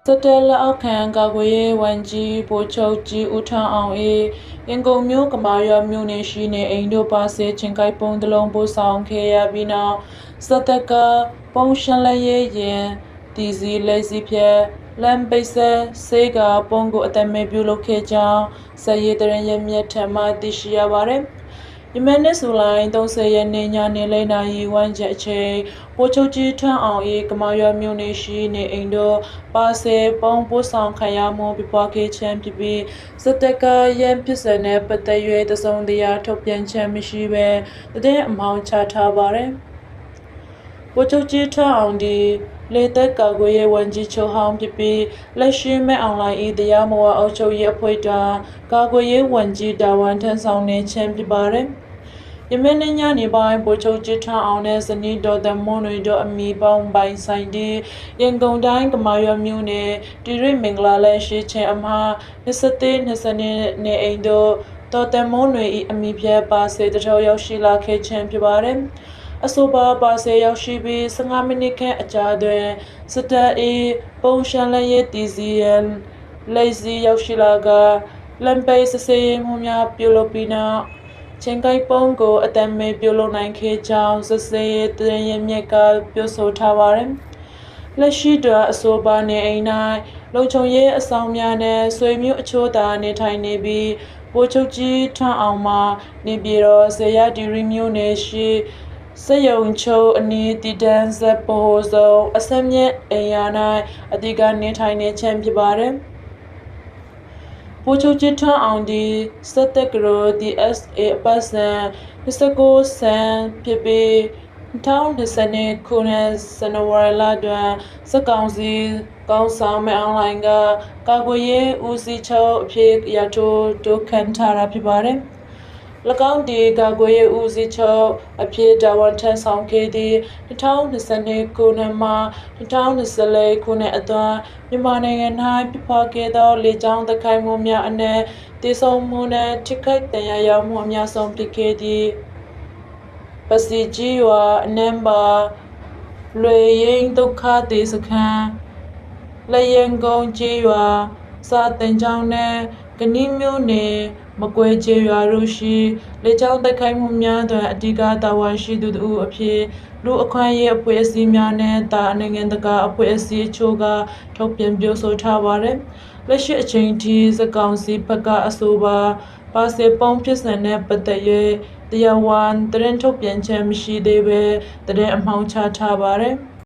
စက်တက်လက်အောက်ခံကာကွယ်ရေးဝန်ကြီးဗိုလ်ချုပ်ကြီးဦးထွန်းအောင်၏ရန်ကုန်မြို့ကမာရွာမြို့နယ်ရှိနေအိမ်တို့ပါစေချင်းကိုက်ပုံတစ်လုံးပို့ဆောင်ခဲ့ရပြီးနောက်စက်တက်ကပုံရှင်းလက်ရေးရင်တီစီလက်စီဖြက်လမ်းပိတ်ဆက်ဆေးကပုံကိုအသက်မဲ့ပြုလုပ်ခဲ့ကြောင်းစက်ရေးတရင်ရမြက်ထမှသိရှိရပါတယ်ယမန်နေ့ဇူလိုင်30ရက်နေ့ညနေ4:00နာရီဝန်းကျင်အချိန်ဗိုလ်ချုပ်ကြီးထွန်းအောင်၏ကမာရွာမြို့နယ်ရှိနေအိမ်တို့ပါစေပုံပို့ဆောင်ခံရမှုပြပွားခဲ့ခြင်းဖြစ်ပြီးစက်တက်ကရန်ဖြစ်စနဲ့ပတ်သက်၍တစုံတရာထုတ်ပြန်ခြင်းမရှိဘဲတဲ့အမောင်းချထားပါတယ်ဗိုလ်ချုပ်ကြီးထွန်းအောင်ဒီလေသက်ကာကွယ်ရေးဝန်ကြီးချုပ်ဟောင်းဖြစ်ပြီးလက်ရှိမဲ့အွန်လိုင်း၏တရားမဝင်အုပ်ချုပ်ရေးအဖွဲ့တွင်ကာကွယ်ရေးဝန်ကြီးတာဝန်ထမ်းဆောင်နေခြင်းဖြစ်ပါတယ်ယမန်နေ့ညနေပိုင်းဗိုလ်ချုပ်ကြီးထွန်းအောင်နဲ့ဇနီးတော်သမွန်တွေတို့အမိပေါင်းပိုင်ဆိုင်သည့်ရန်ကုန်တိုင်းကမာရွာမြို့နယ်တီရိမင်္ဂလာလမ်းရှိချင်းအမှား23နေအိမ်တို့တော်သမွန်တွေ၏အမိဖြတ်ပါစေတထောက်ရောက်ရှိလာခဲ့ခြင်းဖြစ်ပါတယ်အဆိုပါပါစေရောက်ရှိပြီး15မိနစ်ခန့်အကြာတွင်စတက်၏ပုံရှန်လက်ရေးတီစီယန်လက်စီရောက်ရှိလာကလမ်းပိတ်စစ်ဆေးမှုများပြုလုပ်ပြီးနောက်ချင်းကိုက်ပုံကိုအတမ်းမဲ့ပြုလုပ်နိုင်ခဲ့ကြောင်းစစ်ဆေးရေးတရင်ရမြက်ကပြောဆိုထားပါတယ်လက်ရှိတွင်အဆိုပါနေအိမ်၌လုံခြုံရေးအဆောင်များနဲ့ဆွေမျိုးအချို့သာနေထိုင်နေပြီးဗိုလ်ချုပ်ကြီးထွန်းအောင်မှနေပြည်တော်ဇေယျတီရီမြို့နယ်ရှိစယုံချုပ်အနီးတည်တန်းဇက်ပိုစုံအစမြင့်အိမ်ယာ၌အဓိကနေထိုင်နေခြင်းဖြစ်ပါတယ်ဗိုလ်ချုပ်ကြီးထွန်းအောင်ဒီစက်တက်ကရို DSA အပတ်စဉ်29ဆန်ဖြစ်ပြီး2020ခုနှစ်ဇန်နဝါရီလတွင်စက်ကောင်စီကောင်းဆောင်မဲ့အွန်လိုင်းကကာကွယ်ရေးဦးစီးချုပ်အဖြစ်ရထိုးတိုးခန့်ထားတာဖြစ်ပါတယ်၎င်းဒီကာကွယ်ရေးဦးစီးချုပ်အဖြစ်တာဝန်ထမ်းဆောင်ခဲ့သည့်2022ခုနှစ်မှ2024ခုနှစ်အတွင်းမြန်မာနိုင်ငံ၌ဖြစ်ပွားခဲ့သောလေကြောင်းတိုက်ခိုက်မှုများအနက်တည်ဆုံမှုနှင့်ထိခိုက်ဒဏ်ရာရမှုအများဆုံးဖြစ်ခဲ့သည့်ပစီကြီးရွာအနမ်းပါလွေရင်ဒုက္ခဒေစခန်းလျင်ကုန်းကြီးရွာစာတင်ကျောင်းနှင့်ကနီးမြို့နယ်မကွဲကျေးရွာတို့ရှိလေကြောင်းတိုက်ခိုက်မှုများတွင်အဓိကတာဝန်ရှိသူတို့အဖြစ်လူအခွင့်အရေးအဖွဲ့အစည်းများနဲ့နိုင်ငံတကာအဖွဲ့အစည်းအချို့ကထုတ်ပြန်ပြောဆိုထားပါတယ်။လက်ရှိအချိန်ထိစက်ကောင်စီဘက်ကအဆိုပါစေပုံဖြစ်စဉ်နဲ့ပတ်သက်၍တရားဝင်သတင်းထုတ်ပြန်ခြင်းမရှိသေးဘဲသတင်းအမှောင်ချထားပါတယ်။